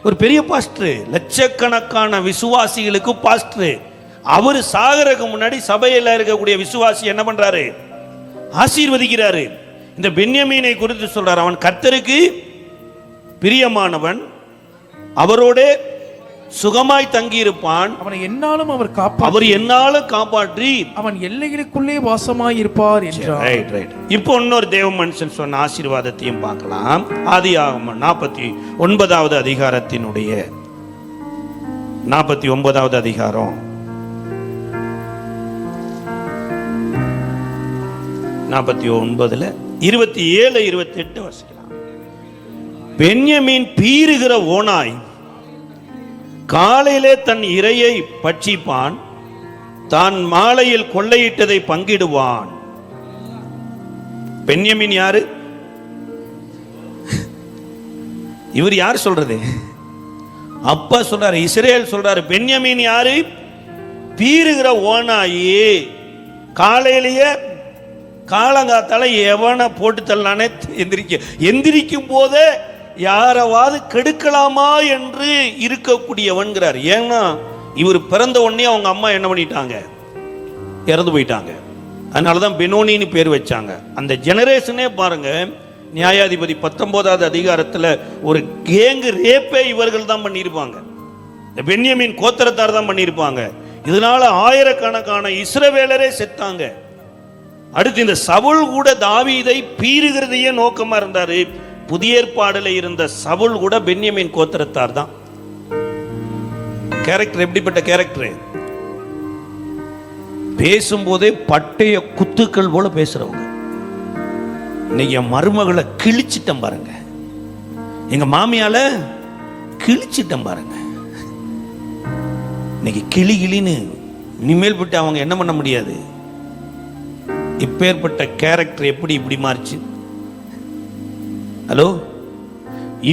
ஒரு பெரிய பாஸ்டர், லட்சக்கணக்கான விசுவாசிகளுக்கு பாஸ்டர். அவர் சாகருக்கு முன்னாடி சபையில் இருக்கக்கூடிய விசுவாசி என்ன பண்றாரு? ஆசீர்வதிக்கிறாரு. இந்த பென்யமீனை குறித்து சொல்றார், அவன் கர்த்தருக்கு பிரியமானவன், அவரோட சுகமாய் தங்கியிருப்பான், அவனை என்னாலும் அவர் என்னாலும் காப்பாற்றி அவன் எல்லைகளுக்குள்ளே வாசமாய் இருப்பார் என்றார். இப்போ இன்னொரு தேவ மனுஷன் சொன்ன ஆசீர்வாதத்தையும் பார்க்கலாம். ஆதியாகமம் 49வது அதிகாரத்தினுடைய 49வது அதிகாரம் 49 27 28 வசிக்கலாம். பென்யமீன் பீறுகிற ஓனாய் காலையிலே தன் இரையை பட்சிப்பான், தான் மாலையில் கொள்ளையிட்டதை பங்கிடுவான். பென்யமீன் யாரு? இவர் யார் சொல்றது? அப்பா சொல்றாரு, இஸ்ரேல் சொல்றாரு. பென்யமீன் யாரு? பீறுகிற ஓனாயே, காலையிலேயே காலங்காத்தால எவனை போட்டு தள்ளானே எந்திரிக்கும் போதே யாராவது கெடுக்கலாமா என்று இருக்கக்கூடியவன்கிறார். ஏன்னா இவர் பிறந்த உடனே அவங்க அம்மா என்ன பண்ணிட்டாங்க? இறந்து போயிட்டாங்க. அதனாலதான் பெனோனின்னு பேர் வச்சாங்க. அந்த ஜெனரேஷனே பாருங்க, நியாயாதிபதி 19வது அதிகாரத்தில் ஒரு கேங்கு ரேப்பே இவர்கள் தான் பண்ணியிருப்பாங்க. இந்த பென்யமீன் கோத்திரத்தார் தான் பண்ணியிருப்பாங்க. இதனால ஆயிரக்கணக்கான இஸ்ரவேலரே செத்தாங்க. அடுத்து இந்த சவுல் கூட தாவீதை பீறுகிறதையே நோக்கமா இருந்தாரு. புதிய ஏற்பாடுல இருந்த சவுல் கூட பென்யமீன் கோத்திரத்தார் தான். கேரக்டர் எப்படிப்பட்ட கேரக்டர்? பேசும்போதே பட்டைய குத்துக்கள் போல பேசுறவங்க. இன்னைக்கு என் மருமகளை கிழிச்சிட்டம் பாருங்க, எங்க மாமியால கிழிச்சிட்டம் பாருங்க. இன்னைக்கு கிளி கிளின்னு இனிமேல் விட்டு அவங்க என்ன பண்ண முடியாது. இப்பேற்பட்ட கேரக்டர் எப்படி இப்படி மாறிச்சு? ஹலோ,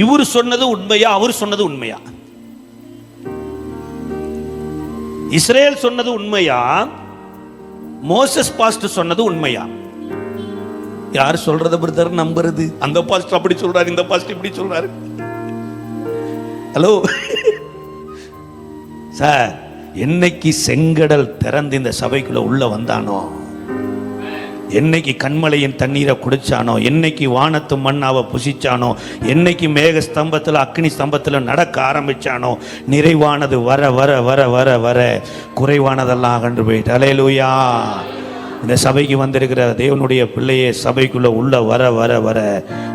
இவர் சொன்னது உண்மையா? அவர் சொன்னது உண்மையா? இஸ்ரேல் சொன்னது உண்மையா? மோசஸ் பாஸ்டர் சொன்னது உண்மையா? யார் சொல்றத பிரதர் நம்புறது? அந்த பாஸ்டர் அப்படி சொல்றாரு, இந்த பாஸ்டர் இப்படி சொல்றாரு. ஹலோ சார், என்னைக்கு செங்கடல் திறந்து இந்த சபைக்குள்ள உள்ள வந்தானோ, என்னைக்கு கண்மலையின் தண்ணீரை குடிச்சானோ, என்னைக்கு வானத்து மண்ணாவை புசிச்சானோ, என்னைக்கு மேக ஸ்தம்பத்தில் அக்னி ஸ்தம்பத்தில் நடக்க ஆரம்பிச்சானோ, நிறைவானது வர வர வர வர வர குறைவானதெல்லாம் அகன்று போயிட்டு. அல்லேலூயா. இந்த சபைக்கு வந்திருக்கிற தேவனுடைய பிள்ளையே, சபைக்குள்ள உள்ள வர வர வர,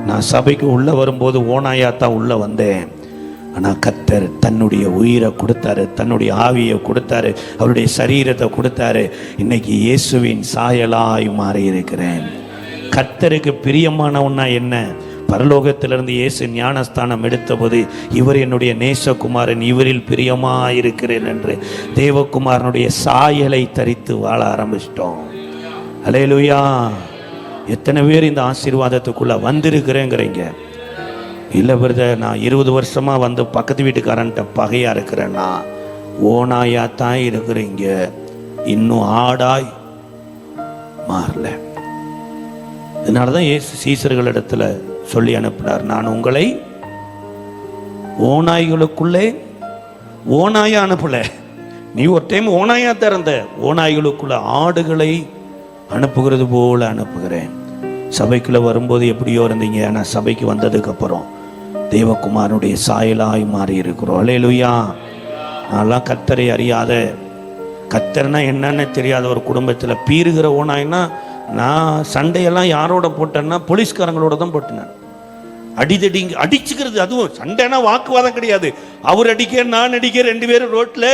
நான் சபைக்கு உள்ள வரும்போது ஓனாயாத்தான் உள்ள வந்தேன். ஆனால் கர்த்தர் தன்னுடைய உயிரை கொடுத்தாரு, தன்னுடைய ஆவியை கொடுத்தாரு, அவருடைய சரீரத்தை கொடுத்தாரு. இன்னைக்கு இயேசுவின் சாயலாய் மாறி இருக்கிறேன். கர்த்தருக்கு பிரியமானவன்னா என்ன? பரலோகத்திலிருந்து இயேசு ஞானஸ்தானம் எடுத்தபோது, இவர் என்னுடைய நேசகுமாரன், இவரில் பிரியமாயிருக்கிறேன் என்று தேவகுமாரனுடைய சாயலை தரித்து வாழ ஆரம்பிச்சிட்டோம். அல்லேலூயா. எத்தனை பேர் இந்த ஆசீர்வாதத்துக்குள்ள வந்திருக்கிறேங்கிறீங்க? இல்லை பிரதர், நான் 20 வருஷமா வந்து பக்கத்து வீட்டுக்காரன்ட்ட பகையா இருக்கிறேன்னா, ஓனாயா தான் இருக்கிறீங்க, இன்னும் ஆடாய் மாறல. இதனாலதான் இயேசு சீசர்களிடத்துல சொல்லி அனுப்பினார், நான் உங்களை ஓநாய்களுக்குள்ளே ஓனாயா அனுப்பல. நீ ஒரு டைம் ஓனாயா திறந்த, ஓநாய்களுக்குள்ள ஆடுகளை அனுப்புகிறது போல அனுப்புகிறேன். சபைக்குள்ள வரும்போது எப்படியோ இருந்தீங்க, ஆனால் சபைக்கு வந்ததுக்கு அப்புறம் தேவகுமாரனுடைய சாயலாய் மாறி இருக்கிறோம். அல்லேலூயா. நான்லாம் கர்த்தரை அறியாத, கர்த்தர்னா என்னன்னு தெரியாத ஒரு குடும்பத்தில் பீறுகிற ஓனாய்னா, நான் சண்டையெல்லாம் யாரோட போட்டேன்னா போலீஸ்காரங்களோட தான் போட்டேன். அடிதடி அடிச்சுக்கிறது, அதுவும் சண்டைனா வாக்குவாதம் கிடையாது. அவர் அடிக்க நான் அடிக்க, 2 பேரும் ரோட்டில்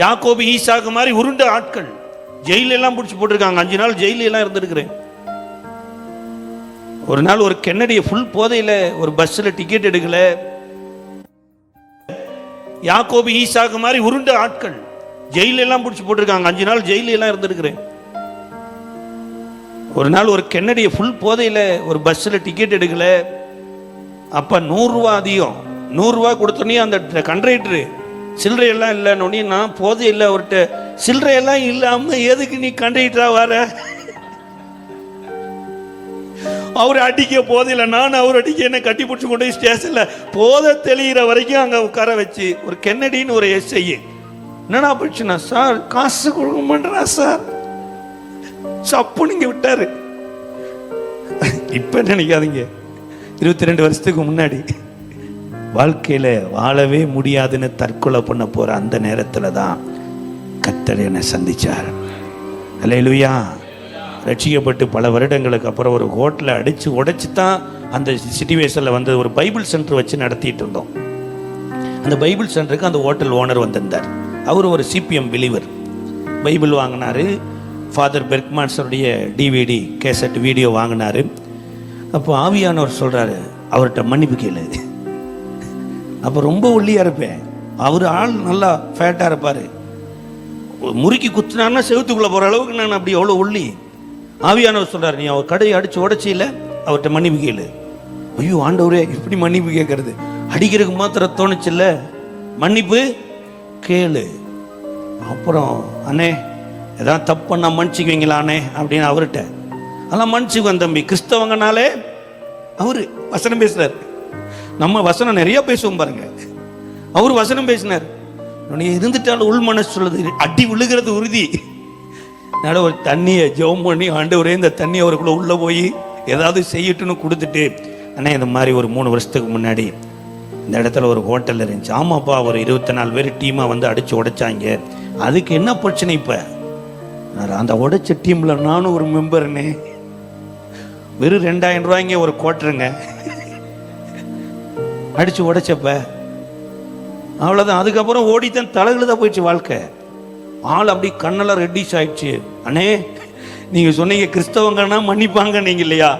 யாக்கோபு ஈசாக்கு மாதிரி உருண்ட ஆட்கள். ஜெயிலெல்லாம் பிடிச்சி போட்டிருக்காங்க. 5 நாள் ஜெயிலெல்லாம் இருந்திருக்கிறேன். ஒரு நாள் ஒரு கென்னடியை ஃபுல் போதையில் ஒரு பஸ்ஸில் டிக்கெட் எடுக்கல, யாக்கோபு ஈசாக்கு மாதிரி உருண்ட ஆட்கள் ஜெயிலெல்லாம் பிடிச்சி போட்டிருக்காங்க. 5 நாள் ஜெயிலெல்லாம் இருந்திருக்கிறேன். ஒரு நாள் ஒரு கென்னடியை ஃபுல் போதையில் ஒரு பஸ்ஸில் டிக்கெட் எடுக்கல, அப்போ 100 ரூபா அதிகம். 100 ரூபா கொடுத்தோன்னே அந்த கண்ட்ரைக்டரு சில்லறையெல்லாம் இல்லைன்னு, நான் போதை இல்லை அவர்கிட்ட, சில்லறையெல்லாம் இல்லாமல் எதுக்கு நீ கண்ட்ரைக்டரா வர? அவர் அடிக்க போதில்லை, நான் அவர் அடிக்க என்ன கட்டி பிடிச்சி கொண்டு போய் ஸ்டேஷன்ல போத தெளிகிற வரைக்கும் அங்க உட்கார வச்சு ஒரு கென்னடின்னு ஒரு எஸ்ஐ என்னடா போச்சுன்னா, சார் காசு கொடுக்க மாட்டேறா சார், சப்பு நீங்க விட்டாரு. இப்ப நினைக்காதீங்க, 22 வருஷத்துக்கு முன்னாடி வாழ்க்கையில வாழவே முடியாதுன்னு தற்கொலை பண்ண போற அந்த நேரத்துல தான் கர்த்தர் என்னை சந்திச்சார். அல்லேலூயா. ரட்சிக்கப்பட்டு பல வருடங்களுக்கு அப்புறம் ஒரு ஹோட்டலை அடிச்சு உடைச்சு தான் அந்த சிச்சுவேஷன்ல வந்து ஒரு பைபிள் சென்டர் வச்சு நடத்திட்டு இருந்தோம். அந்த பைபிள் சென்டருக்கு அந்த ஹோட்டல் ஓனர் வந்திருந்தார். அவர் ஒரு சிபிஎம் பிலீவர். பைபிள் வாங்கினாரு, ஃபாதர் பெர்க்மான்ஸருடைய டிவிடி கேசட் வீடியோ வாங்கினாரு. அப்போ ஆவியானவர் சொல்றாரு, அவர்கிட்ட மன்னிப்பு கேளு. அப்போ ரொம்ப ஒல்லியா இருப்பேன், அவர் ஆள் நல்லா ஃபேட்டா இருப்பாரு, முறுக்கி குத்துனான்னா செவுத்துக்குள்ள போற அளவுக்கு நான் அப்படி எவ்வளோ ஒல்லி. ஆவியானவர் சொல்றாரு, நீ அவர் கடையை அடிச்சு உடைச்சில, அவர்கிட்ட மன்னிப்பு கேளு. ஐயோ ஆண்டவரே, இப்படி மன்னிப்பு கேட்கறது, அடிக்கிறதுக்கு மாத்திரம் தோணுச்சுல்ல, மன்னிப்பு கேளு. அப்புறம் அண்ணே ஏதாவது தப்பு பண்ணா மன்னிச்சுக்குவீங்களாண்ணே அப்படின்னு அவர்கிட்ட. அதெல்லாம் மன்னிச்சுக்குவேன் தம்பி, கிறிஸ்தவங்கனாலே அவரு வசனம் பேசுறாரு. நம்ம வசனம் நிறைய பேசுவோம் பாருங்க, அவரு வசனம் பேசினார். இருந்துட்டாலும் உள் மனசு சொல்லுது, அடி விழுகிறது உறுதி. அதனால ஒரு தண்ணியை ஜெபம் பண்ணி, ஆண்டவரே இந்த தண்ணி அவருக்குள்ள உள்ள போய் ஏதாவது செய்யட்டுன்னு கொடுத்துட்டு, அண்ணே இந்த மாதிரி ஒரு 3 வருஷத்துக்கு முன்னாடி இந்த இடத்துல ஒரு ஹோட்டல் இருந்துச்சு. ஆமாப்பா, ஒரு 24 பேர் டீமாக வந்து அடிச்சு உடைச்சாங்க, அதுக்கு என்ன பிரச்சனை? இப்போ அந்த உடைச்ச டீம்ல நானும் ஒரு மெம்பர்னே. வெறும் 2000 ரூபாய்ங்க ஒரு குவார்ட்டருங்க அடிச்சு உடைச்சப்ப அவ்வளோதான். அதுக்கப்புறம் ஓடித்தான் தலைகளுதான் போயிடுச்சு வாழ்க்கை. ஆள் அப்படி கண்ணெல்லாம் ரெட்டிஷ் ஆயிடுச்சு. அண்ணே நீங்க சொன்னீங்க கிறிஸ்தவங்கன்னா மன்னிப்பாங்க நீங்க இல்லையா,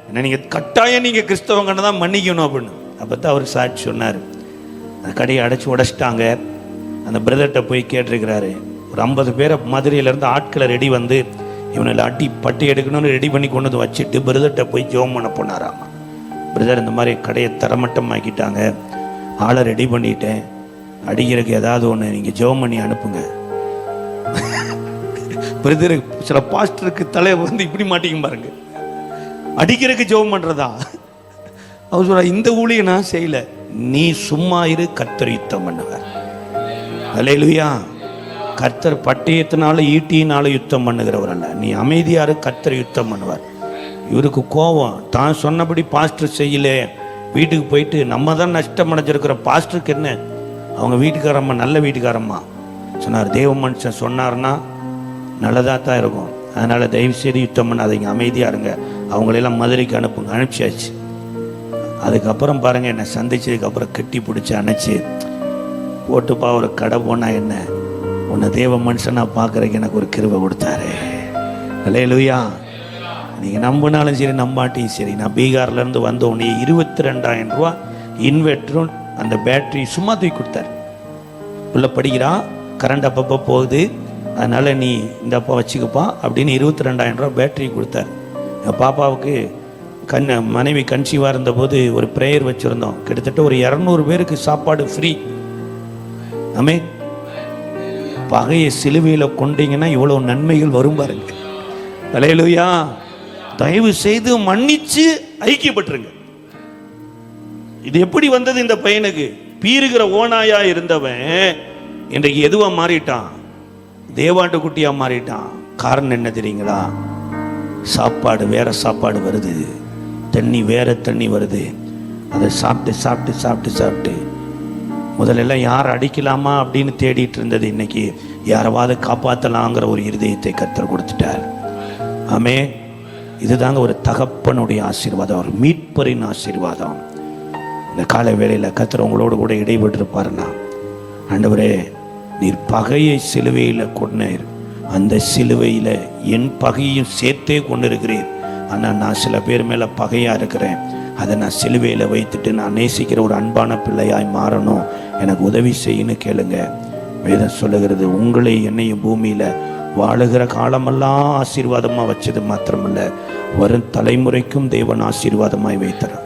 என்ன நீங்க கட்டாயம் நீங்க கிறிஸ்தவங்கன்னா தான் மன்னிக்கணும் அப்படின்னு. அப்பதான் அவர் சாட்சி சொன்னார். அந்த கடையை அடைச்சி உடைச்சிட்டாங்க. அந்த பிரதர்கிட்ட போய் கேட்டிருக்கிறாரு. ஒரு 50 பேரை மதுரையிலேருந்து ஆட்களை ரெடி வந்து இவனை அட்டி பட்டி எடுக்கணும்னு ரெடி பண்ணி கொண்டு வந்து வச்சுட்டு பிரதர்கிட்ட போய் ஜெபம் பண்ண போனாராமா. பிரதர் இந்த மாதிரி கடையை தரமட்டம் ஆக்கிட்டாங்க, ஆளை ரெடி பண்ணிட்டேன், அடிக்கிறதுக்கு ஏதாவது ஒன்று நீங்கள் ஜெபம் பண்ணி அனுப்புங்க. பிரதர் சில பாஸ்டருக்கு தலையை வந்து இப்படி மாட்டிக்கும் பாருங்க, அடிக்கிறதுக்கு ஜெபம் பண்ணுறதா. அவர் சொல்ற, இந்த ஊழியை நான் செய்யல, நீ சும்மா இரு, கர்த்தர் யுத்தம் பண்ணுவார். அல்லேலூயா. கர்த்தர் பட்டயத்தினால ஈட்டியினால யுத்தம் பண்ணுகிறவர் அல்ல, நீ அமைதியாரு, கர்த்தர் யுத்தம் பண்ணுவார். இவருக்கு கோபம், தான் சொன்னபடி பாஸ்டர் செய்யல, வீட்டுக்கு போயிட்டு நம்ம தான் நஷ்டம் அடைஞ்சிருக்கிறோம், பாஸ்டருக்கு என்ன, அவங்க வீட்டுக்காரம்மா நல்ல வீட்டுக்காரம்மா சொன்னார், தேவ மனுஷன் சொன்னார்னா நல்லதாக தான் இருக்கும், அதனால தயவு செய்து யுத்தம் பண்ணாதீங்க, அமைதியாக இருங்க, அவங்களெல்லாம் மதுரைக்கு அனுப்புங்க. அனுப்பிச்சாச்சு. அதுக்கப்புறம் பாருங்க, என்னை சந்திச்சதுக்கப்புறம் கட்டி பிடிச்சி அணைச்சி போட்டுப்பா, ஒரு கடை போனால் என்ன, உன்னை தேவ மனுஷனா பார்க்குறதுக்கு எனக்கு ஒரு கிருபை கொடுத்தாரு. அல்லேலூயா. நீங்கள் நம்பினாலும் சரி நம்பாட்டியும் சரி, நான் பீகார்லேருந்து வந்த உடனே 22,000 ரூபா இன்வெர்டரும் அந்த பேட்டரி சும்மா தூக்கி கொடுத்தாரு. உள்ள படிக்கிறான், கரண்ட் அப்பப்போ போகுது, அதனால் நீ இந்த அப்பா வச்சுக்கப்பா அப்படின்னு 22,000 ரூபா பேட்டரி கொடுத்தாரு. என் பாப்பாவுக்கு மனைவி கன்சீவாக இருந்தபோது ஒரு ப்ரேயர் வச்சுருந்தோம். கிட்டத்தட்ட ஒரு 200 பேருக்கு சாப்பாடு ஃப்ரீ. ஆமே. பகையை சிலுவையில் கொண்டீங்கன்னா இவ்வளோ நன்மைகள் வரும் பாருங்க. அல்லேலூயா. தயவு செய்து மன்னிச்சு ஐக்கியப்பட்டுருங்க. இது எப்படி வந்தது இந்த பையனுக்கு? பீறுகிற ஓனாயா இருந்தவன் இன்றைக்கு எதுவா மாறிட்டான்? தேவாட்டு குட்டியா மாறிட்டான். காரணம் என்ன தெரியுங்களா? சாப்பாடு வேற சாப்பாடு வருது, தண்ணி வேற தண்ணி வருது. அதை சாப்பிட்டு சாப்பிட்டு சாப்பிட்டு சாப்பிட்டு முதல்லலாம் யார் அடிக்கலாமா அப்படின்னு தேடிட்டு இருந்தது, இன்னைக்கு யாராவது காப்பாற்றலாங்கிற ஒரு இருதயத்தை கர்த்தர் கொடுத்துட்டார். ஆமே. இதுதாங்க ஒரு தகப்பனுடைய ஆசீர்வாதம், ஒரு மீட்பரின் ஆசீர்வாதம். இந்த காலை வேளையில் கர்த்தர் உங்களோடு கூட இடைபெற்றிருப்பாருன்னா, ஆண்டவரே நீர் பகையை சிலுவையில் கொண்டீர், அந்த சிலுவையில் என் பகையும் சேர்த்தே கொண்டு இருக்கிறீர். ஆனால் நான் சில பேர் மேலே பகையாக இருக்கிறேன், அதை நான் சிலுவையில் வைத்துட்டு நான் நேசிக்கிற ஒரு அன்பான பிள்ளையாய் மாறணும், எனக்கு உதவி செய்யன்னு கேளுங்க. வேதம் சொல்லுகிறது, உங்களை என்னையும் பூமியில் வாழுகிற காலமெல்லாம் ஆசீர்வாதமாக வச்சது மாத்திரமல்ல, வரும் தலைமுறைக்கும் தேவன் ஆசீர்வாதமாய் வைத்தார்.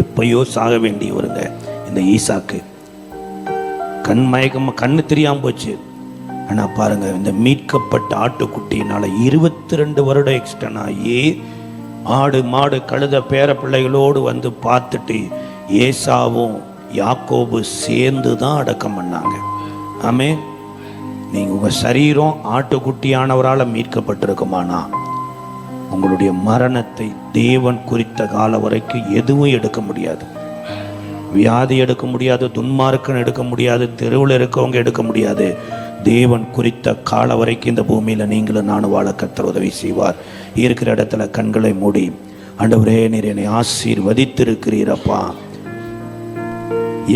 எப்பயோ சாக வேண்டி வருங்க இந்த ஈசாக்கு. கண் மயக்கமாக கண்ணு தெரியாமல் போச்சு. ஆனால் பாருங்க, இந்த மீட்கப்பட்ட ஆட்டுக்குட்டியினால் 22 வருடம் எக்ஸ்டன் ஆகி ஆடு மாடு கழுத பேர பிள்ளைகளோடு வந்து பார்த்துட்டு ஏசாவும் யாக்கோபு சேர்ந்து தான் அடக்கம் பண்ணாங்க. ஆமே. நீங்கள் உங்கள் சரீரம் ஆட்டுக்குட்டியானவரால் மீட்கப்பட்டிருக்குமானா உங்களுடைய மரணத்தை தேவன் குறித்த காலம் வரைக்கும் எதுவும் எடுக்க முடியாது. வியாதி எடுக்க முடியாது, துன்மார்க்கன் எடுக்க முடியாது, தெருவில் இருக்கவங்க எடுக்க முடியாது. தேவன் குறித்த காலம் வரைக்கும் இந்த பூமியில் நீங்களும் நானும் வாழ கர்த்தர் உதவி செய்வார். இருக்கிற இடத்துல கண்களை மூடி, ஆண்டவரே நீர் என்னை ஆசீர்வதித்திருக்கிறீரப்பா.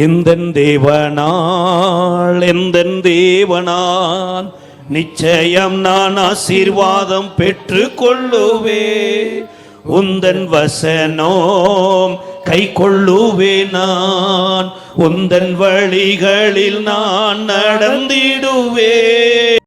எந்தன் தேவனால் நிச்சயம் நான் ஆசீர்வாதம் பெற்று கொள்ளுவே. உந்தன் வசனோம் கை கொள்ளுவே. நான் உந்தன் வழிகளில் நான் நடந்திடுவே.